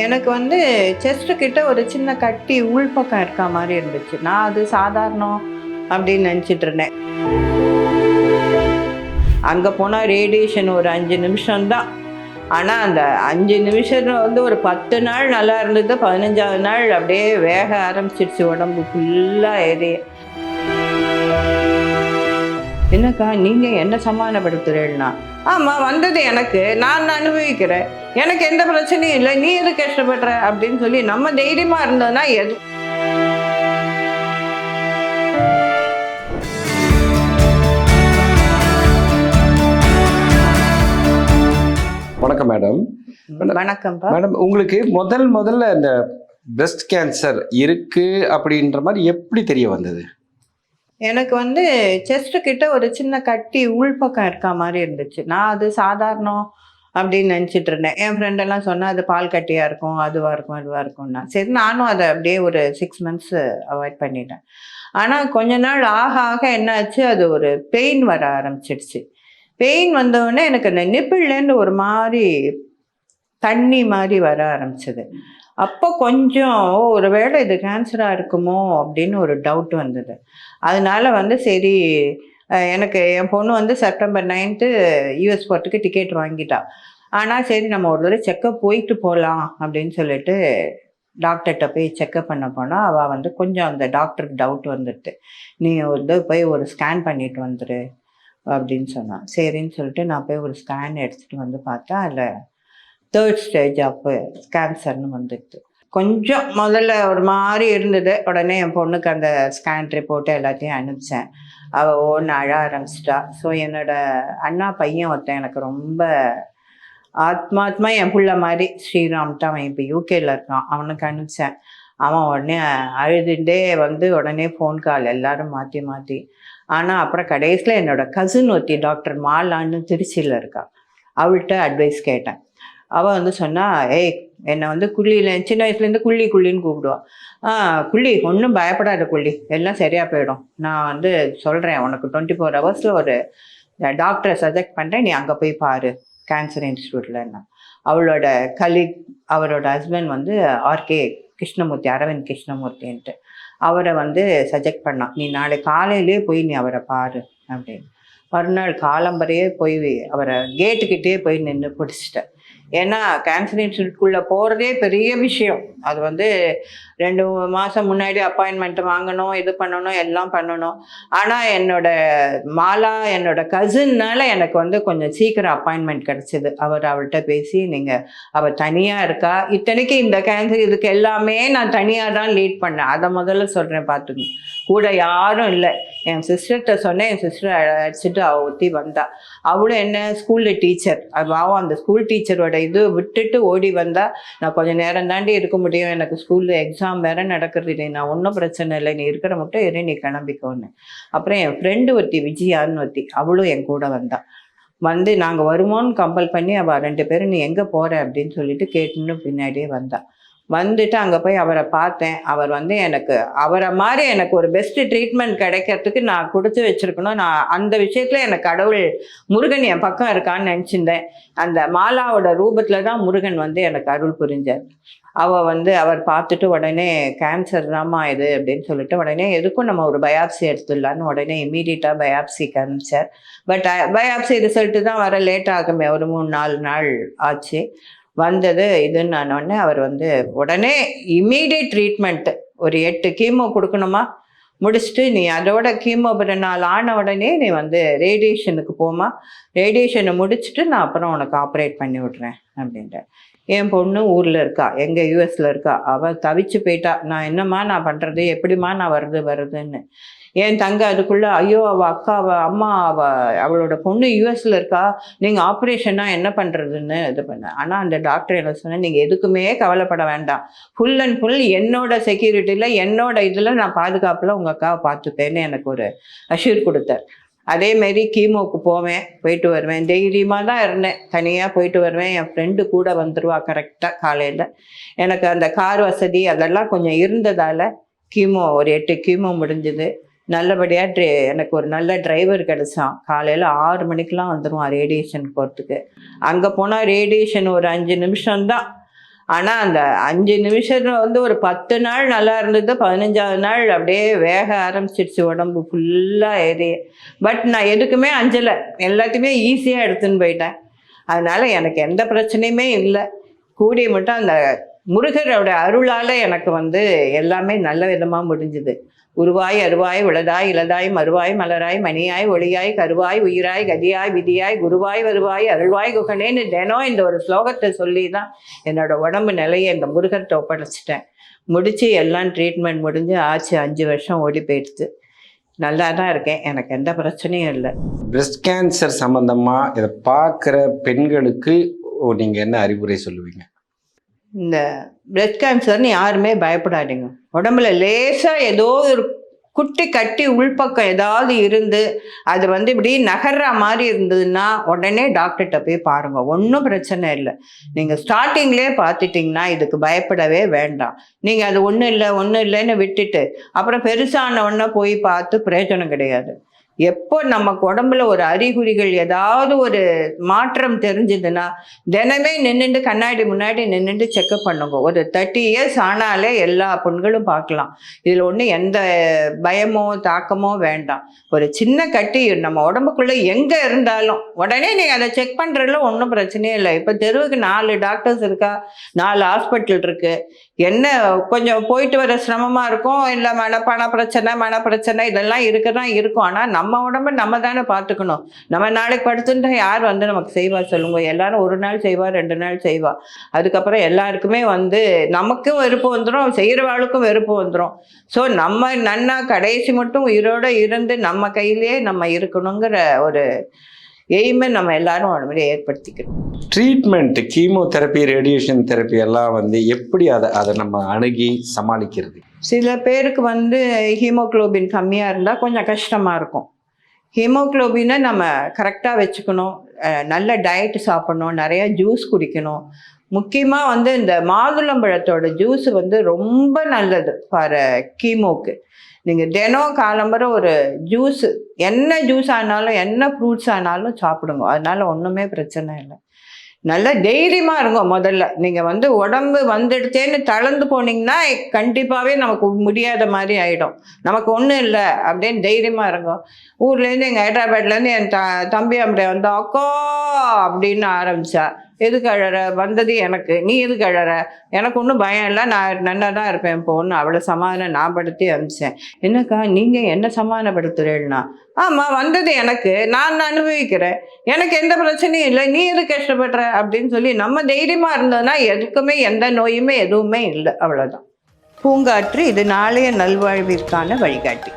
எனக்கு வந்து செஸ்ட்டு கிட்ட ஒரு சின்ன கட்டி உள்பக்கம் இருக்கா மாதிரி இருந்துச்சு. நான் அது சாதாரணம் அப்படின்னு நினச்சிட்டு இருந்தேன். அங்கே போனால் ரேடியேஷன் ஒரு 5 நிமிஷம் தான். ஆனால் அந்த 5 நிமிஷம் வந்து ஒரு 10 நாள் நல்லா இருந்தது. 15ஆவது நாள் அப்படியே வேக ஆரம்பிச்சிடுச்சு உடம்பு ஃபுல்லாக எரிய. என்னக்கா நீங்கள் என்ன சமாதானப்படுத்துறீங்கன்னா, ஆமாம் வந்தது எனக்கு, நான் அனுபவிக்கிறேன், எனக்கு எந்த பிரச்சனையும் இல்லை, நீ எது கஷ்டப்படுற அப்படின்னு சொல்லி நம்ம தைரியமாக இருந்ததுன்னா எது. வணக்கம் மேடம். வணக்கம்ப்பா. மேடம், உங்களுக்கு முதல்ல இந்த பிரஸ்ட் கேன்சர் இருக்கு அப்படின்ற மாதிரி எப்படி தெரிய வந்தது? எனக்கு வந்து செஸ்ட்டு கிட்ட ஒரு சின்ன கட்டி உள்பக்கம் இருக்கா மாதிரி இருந்துச்சு. நான் அது சாதாரணம் அப்படின்னு நினச்சிட்டு இருந்தேன். என் ஃப்ரெண்டெல்லாம் சொன்னால் அது பால் கட்டியாக இருக்கும், அதுவாக இருக்கும், இதுவாக இருக்கும்னா சரி, நானும் அதை அப்படியே ஒரு 6 மந்த்ஸ் அவாய்ட் பண்ணிட்டேன். ஆனால் கொஞ்ச நாள் ஆக ஆக என்னாச்சு, அது ஒரு பெயின் வர ஆரம்பிச்சிடுச்சு. பெயின் வந்தவுடனே எனக்கு அந்த நிப்பிள்லேருந்து ஒரு மாதிரி தண்ணி மாதிரி வர ஆரம்பிச்சது. அப்போ கொஞ்சம் ஒரு வேளை இது கேன்சராக இருக்குமோ அப்படின்னு ஒரு டவுட் வந்தது. அதனால வந்து சரி, எனக்கு என் பொண்ணு வந்து செப்டம்பர் 9 யூஎஸ் போகிறதுக்கு டிக்கெட் வாங்கிட்டா. ஆனால் சரி நம்ம ஒரு தடவை செக்கப் போயிட்டு போகலாம் அப்படின்னு சொல்லிட்டு டாக்டர்கிட்ட போய் செக்கப் பண்ண போனால் அவள் வந்து கொஞ்சம் அந்த டாக்டருக்கு டவுட் வந்துடுது. நீ வந்து போய் ஒரு ஸ்கேன் பண்ணிட்டு வந்துரு அப்படின்னு சொன்னான். சரின்னு சொல்லிட்டு நான் போய் ஒரு ஸ்கேன் எடுத்துகிட்டு வந்து பார்த்தா அதில் 3rd ஸ்டேஜ் ஆஃப் கேன்சர்னு வந்துடுது. கொஞ்சம் முதல்ல ஒரு மாதிரி இருந்தது. உடனே என் பொண்ணுக்கு அந்த ஸ்கேன் ரிப்போர்ட்டு எல்லாத்தையும் அனுப்பிச்சேன். அவள் ஒன்று அழ ஆரம்பிச்சிட்டா. ஸோ என்னோடய அண்ணா பையன் ஒருத்தன் எனக்கு ரொம்ப ஆத்மாத்மா என் பிள்ளை மாதிரி, ஸ்ரீராம்ட்டு, அவன் இப்போ யூகேயில் இருக்கான், அவனுக்கு அனுப்பிச்சேன். அவன் உடனே அழுதுண்டே வந்து உடனே ஃபோன் கால் எல்லோரும் மாற்றி மாற்றி. ஆனால் அப்புறம் கடைசியில் என்னோடய கசின் ஒருத்தி டாக்டர் மாலான்னு திருச்சியில் இருக்கா, அவள்கிட்ட அட்வைஸ் கேட்டேன். அவள் வந்து சொன்னால், ஏய் என்னை வந்து குள்ளியில் சின்ன வயசுலேருந்து குள்ளின்னு கூப்பிடுவாள். குள்ளி ஒன்றும் பயப்படாத குள்ளி, எல்லாம் சரியாக போயிடும். நான் வந்து சொல்கிறேன் உனக்கு 24 ஹவர்ஸில் ஒரு டாக்டரை சஜெக்ட் பண்ணுறேன், நீ அங்கே போய் பாரு கேன்சர் இன்ஸ்டியூட்லன்னா. அவளோட கலீக், அவரோட ஹஸ்பண்ட் வந்து ஆர்கே கிருஷ்ணமூர்த்தி, அரவிந்த் கிருஷ்ணமூர்த்தின்ட்டு, அவரை வந்து சஜெக்ட் பண்ணான். நீ நாளை காலையிலே போய் நீ அவரை பாரு அப்படின்னு. மறுநாள் காலம்பரையே போய் அவரை கேட்டுக்கிட்டே போய் நின்று பிடிச்சிட்டேன். ஏன்னா கேன்சர் இன்ஸ்டியூட்குள்ளே போகிறதே பெரிய விஷயம். அது வந்து 2 மாதம் முன்னாடி அப்பாயின்மெண்ட்டு வாங்கணும், இது பண்ணணும், எல்லாம் பண்ணணும். ஆனால் என்னோட கசின்னால் எனக்கு வந்து கொஞ்சம் சீக்கிரம் அப்பாயின்மெண்ட் கிடச்சிது. அவள்கிட்ட பேசி, அவள் தனியாக இருக்கா, இத்தனைக்கு இந்த கேன்சர் இதுக்கு எல்லாமே நான் தனியாக தான் லீட் பண்ணேன். அதை முதல்ல சொல்கிறேன் பார்த்துங்க. கூட யாரும் இல்லை. என் சிஸ்டர்கிட்ட சொன்னேன், என் சிஸ்டர் அடிச்சுட்டு அவள் ஒத்தி வந்தா. அவளும் என்ன ஸ்கூலில் டீச்சர், அவள் அந்த ஸ்கூல் டீச்சரோட இது விட்டுட்டு ஓடி வந்தா. நான் கொஞ்சம் நேரம் தாண்டி இருக்க முடியும், எனக்கு ஸ்கூலில் எக்ஸாம் வேறு நடக்கிறது இல்லை, நான் ஒன்றும் பிரச்சனை இல்லை, நீ இருக்கிற மட்டும் இரு, நீ கிளம்பிக்கோன்னு. அப்புறம் என் ஃப்ரெண்டு ஒருத்தி விஜயான்னு ஒருத்தி, அவளும் என் கூட வந்தா. வந்து நாங்கள் வருவோன்னு கம்பல் பண்ணி அவள் 2 பேரும் நீ எங்கே போகிற அப்படின்னு சொல்லிட்டு கேட்டுன்னு பின்னாடியே வந்தா. வந்துட்டு அங்கே போய் அவரை பார்த்தேன். அவர் வந்து அவரை மாதிரி எனக்கு ஒரு பெஸ்ட்டு ட்ரீட்மெண்ட் கிடைக்கிறதுக்கு நான் கொடுத்து வச்சுருக்கணும். நான் அந்த விஷயத்தில் எனக்கு கடவுள் முருகன் என் பக்கம் இருக்கான்னு நினச்சிருந்தேன். அந்த மாலாவோட ரூபத்தில் தான் முருகன் வந்து எனக்கு அருள் புரிஞ்சார். அவர் பார்த்துட்டு உடனே கேன்சர் தாம்மா இது அப்படின்னு சொல்லிட்டு உடனே எதுக்கும் நம்ம ஒரு பயாப்சி எடுத்துடலான்னு உடனே இமீடியட்டாக பயாப்சிக்கு அனுப்பிச்சார். பட் பயாப்சி ரிசல்ட்டு தான் வர லேட் ஆகுமே, ஒரு 3-4 நாள் ஆச்சு. வந்தது இதுன்னு உடனே அவர் வந்து உடனே இம்மீடியட் ட்ரீட்மெண்ட்டு, ஒரு 8 கீமோ கொடுக்கணுமா, முடிச்சுட்டு நீ அதோட கீமோ 4 நாள் ஆன உடனே நீ வந்து ரேடியேஷனுக்கு போமா, ரேடியேஷனை முடிச்சுட்டு நான் அப்புறம் உனக்கு ஆப்ரேட் பண்ணி விட்றேன் அப்படின்ட்டு. என் பொண்ணு ஊரில் இருக்கா, எங்கள் யூஎஸில் இருக்கா. அவள் தவிச்சு போயிட்டா, நான் என்னம்மா நான் பண்ணுறது, எப்படிம்மா நான் வருதுன்னு. என் தங்க அதுக்குள்ளே, ஐயோ அவள் அக்கா, அம்மா, அவளோட பொண்ணு யூஎஸில் இருக்கா, நீங்கள் ஆப்ரேஷன்னா என்ன பண்ணுறதுன்னு இது பண்ணேன். ஆனால் அந்த டாக்டர் என்ன சொன்னேன், நீங்கள் எதுக்குமே கவலைப்பட வேண்டாம், ஃபுல் அண்ட் ஃபுல் என்னோட செக்யூரிட்டியில், என்னோட இதில் நான் பாதுகாப்பில் உங்கள் அக்காவை பார்த்துப்பேன்னு எனக்கு ஒரு அஷ்யூர் கொடுத்தார். அதேமாரி கீமோவுக்கு போயிட்டு வருவேன், தைரியமாக தான் இருந்தேன். தனியாக போயிட்டு வருவேன், என் ஃப்ரெண்டு கூட வந்துடுவா கரெக்டாக காலையில். எனக்கு அந்த கார் வசதி அதெல்லாம் கொஞ்சம் இருந்ததால் கீமோ ஒரு 8 கீமோ முடிஞ்சுது. நல்லபடியாக எனக்கு ஒரு நல்ல டிரைவர் கிடச்சான். காலையில் 6 மணிக்கெலாம் வந்துடுவான் ரேடியேஷன் போகிறதுக்கு. அங்கே போனால் ரேடியேஷன் ஒரு 5 நிமிஷம்தான். ஆனால் அந்த 5 நிமிஷத்துல வந்து ஒரு 10 நாள் நல்லா இருந்தது, 15ஆவது நாள் அப்படியே வேக ஆரம்பிச்சிடுச்சு உடம்பு ஃபுல்லாக ஏறி. பட் நான் எதுக்குமே அஞ்சலை, எல்லாத்தையுமே ஈஸியாக எடுத்துன்னு போயிட்டேன். அதனால எனக்கு எந்த பிரச்சனையுமே இல்லை. கூடிய மட்டும் அந்த முருகரோட அருளால் எனக்கு வந்து எல்லாமே நல்ல விதமாக முடிஞ்சுது. உருவாய் அருவாய் உளதாய் இளதாய் மறுவாய் மலராய் மணியாய் ஒளியாய் கருவாய் உயிராய் கதியாய் விதியாய் குருவாய் வருவாய் அருள்வாய் குகனேன்னு தினம் இந்த ஒரு ஸ்லோகத்தை சொல்லி தான் என்னோட உடம்பு நிலையை இந்த முருகர்கிட்ட ஒப்படைச்சிட்டேன். முடிச்சு எல்லாம் ட்ரீட்மெண்ட் முடிஞ்சு ஆச்சு, 5 வருஷம் ஓடி போயிடுச்சு. நல்லா தான் இருக்கேன், எனக்கு எந்த பிரச்சனையும் இல்லை. பிரஸ்ட் கேன்சர் சம்பந்தமாக இதை பார்க்குற பெண்களுக்கு நீங்கள் என்ன அறிவுரை சொல்லுவீங்க? இந்த பிரெஸ்ட் கேன்சர்னு யாருமே பயப்படாதீங்க. உடம்புல லேசாக ஏதோ ஒரு குட்டி கட்டி உள்பக்கம் ஏதாவது இருந்து அது வந்து இப்படி நகர்ற மாதிரி இருந்ததுன்னா உடனே டாக்டர்கிட்ட போய் பாருங்கள், ஒன்றும் பிரச்சனை இல்லை. நீங்கள் ஸ்டார்டிங்லேயே பார்த்துட்டிங்கன்னா இதுக்கு பயப்படவே வேண்டாம். நீங்கள் அது ஒன்றும் இல்லைன்னு விட்டுட்டு அப்புறம் பெருசான ஒன்றை போய் பார்த்து பிரயோஜனம் கிடையாது. எப்போ நமக்கு உடம்புல ஒரு அறிகுறிகள் ஏதாவது ஒரு மாற்றம் தெரிஞ்சதுன்னா தினமே நின்றுட்டு கண்ணாடி முன்னாடி நின்றுட்டு செக்அப் பண்ணுங்க. ஒரு 30 இயர்ஸ் ஆனாலே எல்லா பெண்களும் பார்க்கலாம். இதில் ஒன்றும் எந்த பயமோ தாக்கமோ வேண்டாம். ஒரு சின்ன கட்டி நம்ம உடம்புக்குள்ளே எங்கே இருந்தாலும் உடனே நீங்கள் அதை செக் பண்ணுறதுல ஒன்றும் பிரச்சனையே இல்லை. இப்போ தெருவுக்கு 4 டாக்டர்ஸ் இருக்கா, 4 ஹாஸ்பிட்டல் இருக்குது. என்ன கொஞ்சம் போயிட்டு வர சிரமமாக இருக்கும், இல்லை மன பிரச்சனை இதெல்லாம் இருக்க தான் இருக்கும். ஆனால் நம்ம உடம்பை நம்ம தானே பார்த்துக்கணும். நம்ம நாளைக்கு படுத்துட்டா யார் வந்து நமக்கு செய்வா சொல்லுங்க? எல்லாரும் ஒரு நாள் செய்வா, 2 நாள் செய்வா. அதுக்கப்புறம் எல்லாருக்குமே வந்து நமக்கும் வெறுப்பு வந்துடும், செய்கிறவாளுக்கும் வெறுப்பு வந்துடும். ஸோ நம்ம நன்னா கடைசி மட்டும் உயிரோடு இருந்து நம்ம கையிலே நம்ம இருக்கணுங்கிற ஒரு எய்மை நம்ம எல்லாரும் உடம்புல ஏற்படுத்திக்கணும். ட்ரீட்மெண்ட் கீமோதெரப்பி ரேடியேஷன் தெரப்பி எல்லாம் வந்து எப்படி அதை நம்ம அணுகி சமாளிக்கிறது? சில பேருக்கு வந்து ஹீமோக்ளோபின் கம்மியாக இருந்தால் கொஞ்சம் கஷ்டமாக இருக்கும். ஹீமோக்ளோபினை நம்ம கரெக்டாக வச்சுக்கணும், நல்ல டயட்டு சாப்பிடணும், நிறையா ஜூஸ் குடிக்கணும். முக்கியமாக வந்து இந்த மாதுளம்பழத்தோட ஜூஸ் வந்து ரொம்ப நல்லது ஃபார் கீமோக்கு. நீங்கள் தினம் காலம்பரை ஒரு ஜூஸு, என்ன ஜூஸ் ஆனாலும் என்ன ஃப்ரூட்ஸ் ஆனாலும் சாப்பிடுங்க. அதனால ஒன்றுமே பிரச்சனை இல்லை. நல்லா தைரியமாக இருங்க. முதல்ல நீங்கள் வந்து உடம்பு வந்துடுத்தேன்னு தளர்ந்து போனீங்கன்னா கண்டிப்பாகவே நமக்கு முடியாத மாதிரி ஆகிடும். நமக்கு ஒன்றும் இல்லை அப்படின்னு தைரியமாக இருங்க. ஊர்லேருந்து எங்கள் ஹைதராபாத்லேருந்து என் தம்பி அப்படியே வந்து அக்கா அப்படின்னு ஆரம்பித்தா. எதுக்கு அழற? வந்தது எனக்கு, நீ எதுக்கு அழற? எனக்கு ஒன்றும் பயம் இல்லை, நான் நல்லா தான் இருப்பேன் போன்னு அவளை சமாதானம் நான் படுத்தி அனுப்பிச்சேன். என்னக்கா நீங்கள் என்ன சமாதானப்படுத்துறேன்னா, ஆமாம் வந்தது எனக்கு, நான் அனுபவிக்கிறேன், எனக்கு எந்த பிரச்சனையும் இல்லை, நீ எது கஷ்டப்படுற அப்படின்னு சொல்லி நம்ம தைரியமாக இருந்ததுன்னா எதுக்குமே எந்த நோயுமே எதுவுமே இல்லை. அவ்வளோதான். பூங்காற்று இது நாளைய நல்வாழ்விற்கான வழிகாட்டி.